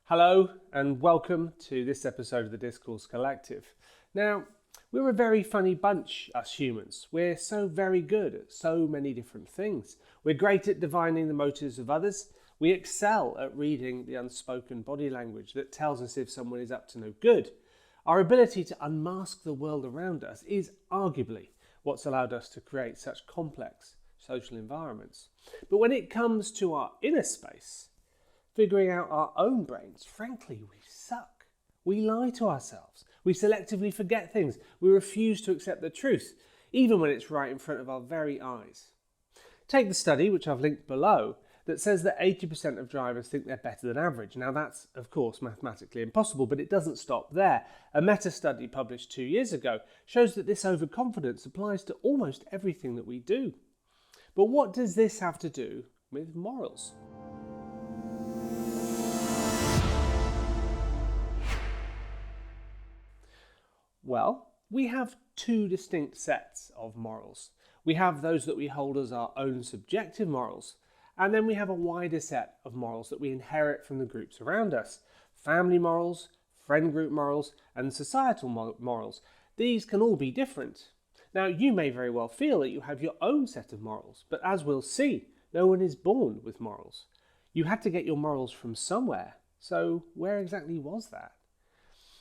Hello and welcome to this episode of the Discourse Collective. Now, we're a very funny bunch, us humans. We're so very good at so many different things. We're great at divining the motives of others. We excel at reading the unspoken body language that tells us if someone is up to no good. Our ability to unmask the world around us is arguably what's allowed us to create such complex social environments. But when it comes to our inner space, figuring out our own brains, frankly, we suck. We lie to ourselves. We selectively forget things. We refuse to accept the truth, even when it's right in front of our very eyes. Take the study, which I've linked below, that says that 80% of drivers think they're better than average. Now that's, of course, mathematically impossible, but it doesn't stop there. A meta-study published 2 years ago shows that this overconfidence applies to almost everything that we do. But what does this have to do with morals? Well, we have two distinct sets of morals. We have those that we hold as our own subjective morals, and then we have a wider set of morals that we inherit from the groups around us. Family morals, friend group morals, and societal morals. These can all be different. Now, you may very well feel that you have your own set of morals, but as we'll see, no one is born with morals. You had to get your morals from somewhere, so where exactly was that?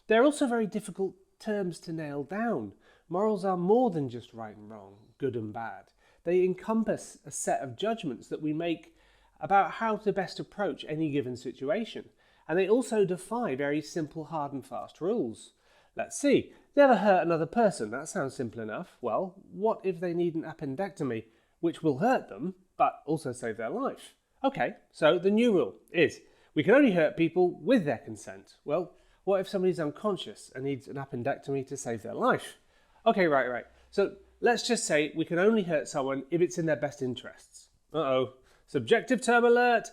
They're also very difficult terms to nail down. Morals are more than just right and wrong, good and bad. They encompass a set of judgments that we make about how to best approach any given situation. And they also defy very simple, hard and fast rules. Let's see. Never hurt another person. That sounds simple enough. Well, what if they need an appendectomy, which will hurt them, but also save their life? Okay, so the new rule is we can only hurt people with their consent. Well, what if somebody's unconscious and needs an appendectomy to save their life? Okay, right. So let's just say we can only hurt someone if it's in their best interests. Uh-oh. Subjective term alert.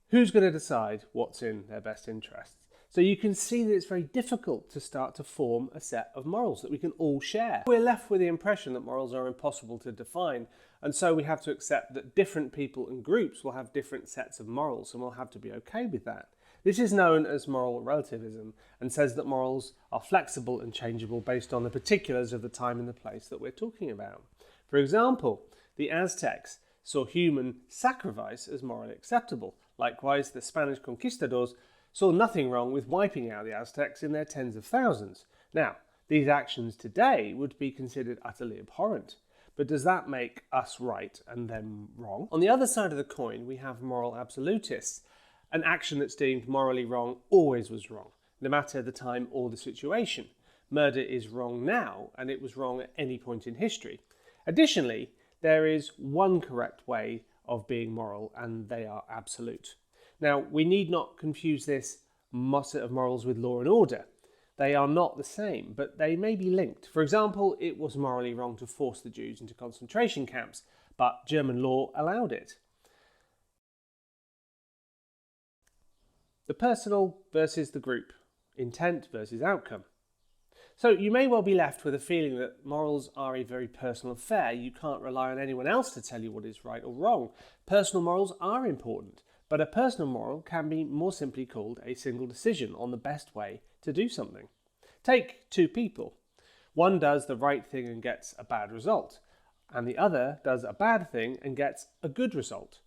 Who's going to decide what's in their best interests? So you can see that it's very difficult to start to form a set of morals that we can all share. We're left with the impression that morals are impossible to define, and so we have to accept that different people and groups will have different sets of morals, and we'll have to be okay with that. This is known as moral relativism and says that morals are flexible and changeable based on the particulars of the time and the place that we're talking about. For example, the Aztecs saw human sacrifice as morally acceptable. Likewise, the Spanish conquistadors saw nothing wrong with wiping out the Aztecs in their tens of thousands. Now, these actions today would be considered utterly abhorrent. But does that make us right and them wrong? On the other side of the coin, we have moral absolutists. An action that's deemed morally wrong always was wrong, no matter the time or the situation. Murder is wrong now, and it was wrong at any point in history. Additionally, there is one correct way of being moral, and they are absolute. Now, we need not confuse this set of morals with law and order. They are not the same, but they may be linked. For example, it was morally wrong to force the Jews into concentration camps, but German law allowed it. The personal versus the group, intent versus outcome. So you may well be left with a feeling that morals are a very personal affair. You can't rely on anyone else to tell you what is right or wrong. Personal morals are important, but a personal moral can be more simply called a single decision on the best way to do something. Take two people. One does the right thing and gets a bad result, and the other does a bad thing and gets a good result.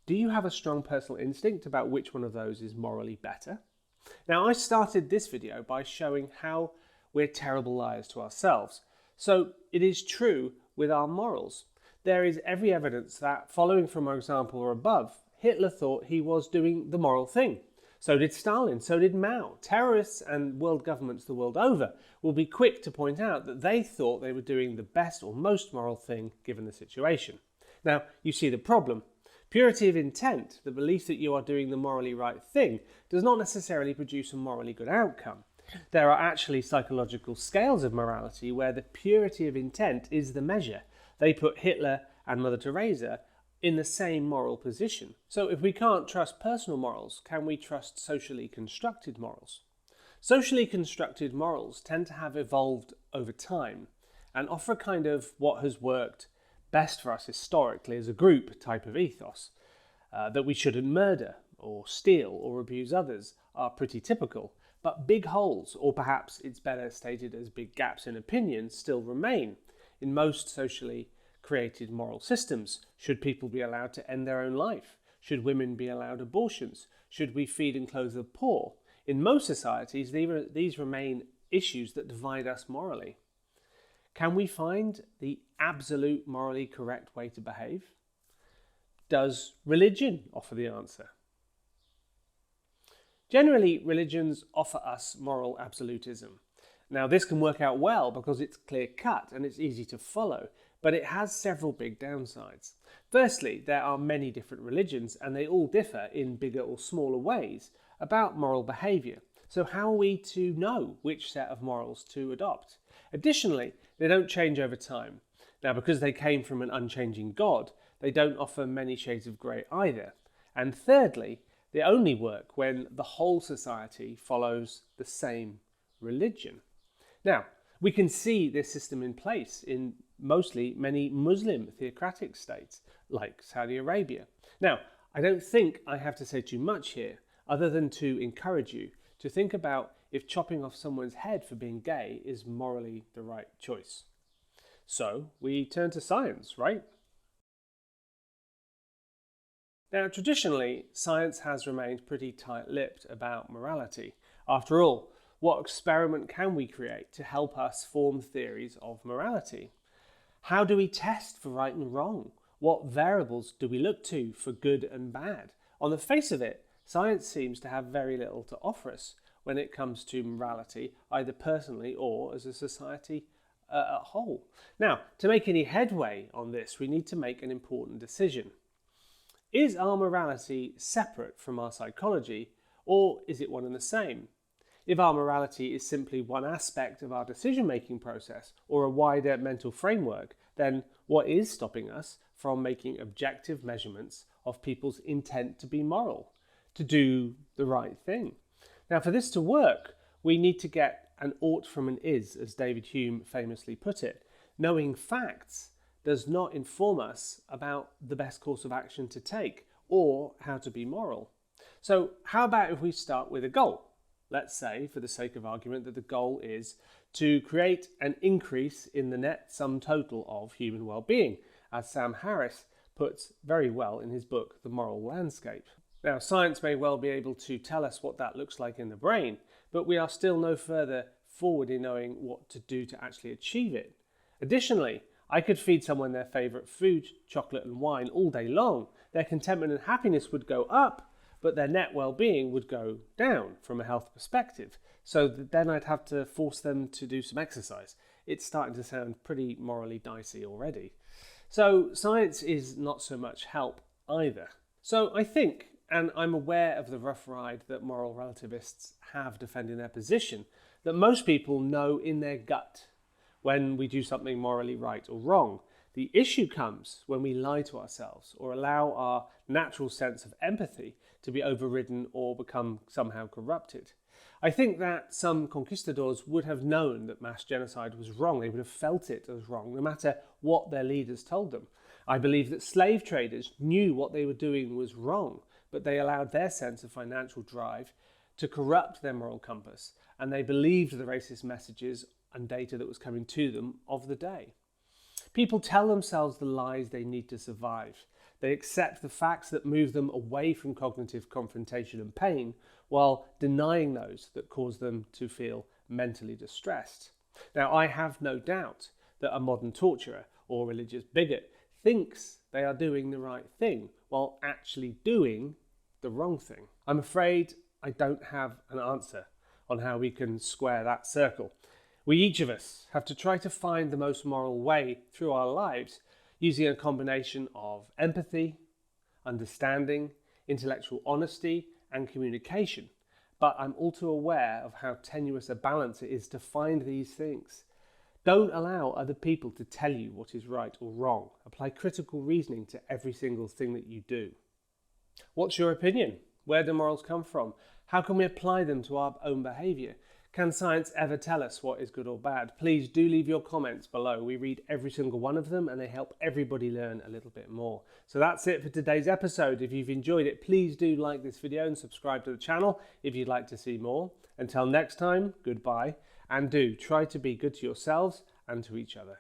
Do you have a strong personal instinct about which one of those is morally better? Now, I started this video by showing how we're terrible liars to ourselves. So it is true with our morals. There is every evidence that, following from our example or above, Hitler thought he was doing the moral thing. So did Stalin, so did Mao. Terrorists and world governments the world over will be quick to point out that they thought they were doing the best or most moral thing given the situation. Now, you see the problem. Purity of intent, the belief that you are doing the morally right thing, does not necessarily produce a morally good outcome. There are actually psychological scales of morality where the purity of intent is the measure. They put Hitler and Mother Teresa in the same moral position. So if we can't trust personal morals, can we trust socially constructed morals? Socially constructed morals tend to have evolved over time and offer a kind of what has worked best for us historically as a group type of ethos. That we shouldn't murder. or steal or abuse others are pretty typical, but big holes, or perhaps it's better stated as big gaps in opinion, still remain in most socially created moral systems. Should people be allowed to end their own life? Should women be allowed abortions? Should we feed and clothe the poor? In most societies, these remain issues that divide us morally. Can we find the absolute morally correct way to behave? Does religion offer the answer? Generally, religions offer us moral absolutism. Now, this can work out well because it's clear-cut and it's easy to follow, but it has several big downsides. Firstly, there are many different religions and they all differ in bigger or smaller ways about moral behaviour. So how are we to know which set of morals to adopt? Additionally, they don't change over time. Now, because they came from an unchanging God, they don't offer many shades of grey either. And thirdly, they only work when the whole society follows the same religion. Now, we can see this system in place in mostly many Muslim theocratic states like Saudi Arabia. Now, I don't think I have to say too much here other than to encourage you to think about if chopping off someone's head for being gay is morally the right choice. So we turn to science, right? Now, traditionally, science has remained pretty tight-lipped about morality. After all, what experiment can we create to help us form theories of morality? How do we test for right and wrong? What variables do we look to for good and bad? On the face of it, science seems to have very little to offer us when it comes to morality, either personally or as a society at whole. Now, to make any headway on this, we need to make an important decision. Is our morality separate from our psychology, or is it one and the same? If our morality is simply one aspect of our decision-making process or a wider mental framework, then what is stopping us from making objective measurements of people's intent to be moral, to do the right thing? Now, for this to work, we need to get an ought from an is, as David Hume famously put it. Knowing facts does not inform us about the best course of action to take or how to be moral. So how about if we start with a goal? Let's say, for the sake of argument, that the goal is to create an increase in the net sum total of human well-being, as Sam Harris puts very well in his book, The Moral Landscape. Now, science may well be able to tell us what that looks like in the brain, but we are still no further forward in knowing what to do to actually achieve it. Additionally, I could feed someone their favourite food, chocolate and wine all day long. Their contentment and happiness would go up, but their net well-being would go down from a health perspective. So then I'd have to force them to do some exercise. It's starting to sound pretty morally dicey already. So science is not so much help either. So I think, and I'm aware of the rough ride that moral relativists have defending their position, that most people know in their gut when we do something morally right or wrong. The issue comes when we lie to ourselves or allow our natural sense of empathy to be overridden or become somehow corrupted. I think that some conquistadors would have known that mass genocide was wrong. They would have felt it as wrong, no matter what their leaders told them. I believe that slave traders knew what they were doing was wrong, but they allowed their sense of financial drive to corrupt their moral compass, and they believed the racist messages and data that was coming to them of the day. People tell themselves the lies they need to survive. They accept the facts that move them away from cognitive confrontation and pain, while denying those that cause them to feel mentally distressed. Now, I have no doubt that a modern torturer or religious bigot thinks they are doing the right thing, while actually doing the wrong thing. I'm afraid I don't have an answer on how we can square that circle. We, each of us, have to try to find the most moral way through our lives using a combination of empathy, understanding, intellectual honesty, and communication. But I'm all too aware of how tenuous a balance it is to find these things. Don't allow other people to tell you what is right or wrong. Apply critical reasoning to every single thing that you do. What's your opinion? Where do morals come from? How can we apply them to our own behaviour? Can science ever tell us what is good or bad? Please do leave your comments below. We read every single one of them and they help everybody learn a little bit more. So that's it for today's episode. If you've enjoyed it, please do like this video and subscribe to the channel if you'd like to see more. Until next time, goodbye, and do try to be good to yourselves and to each other.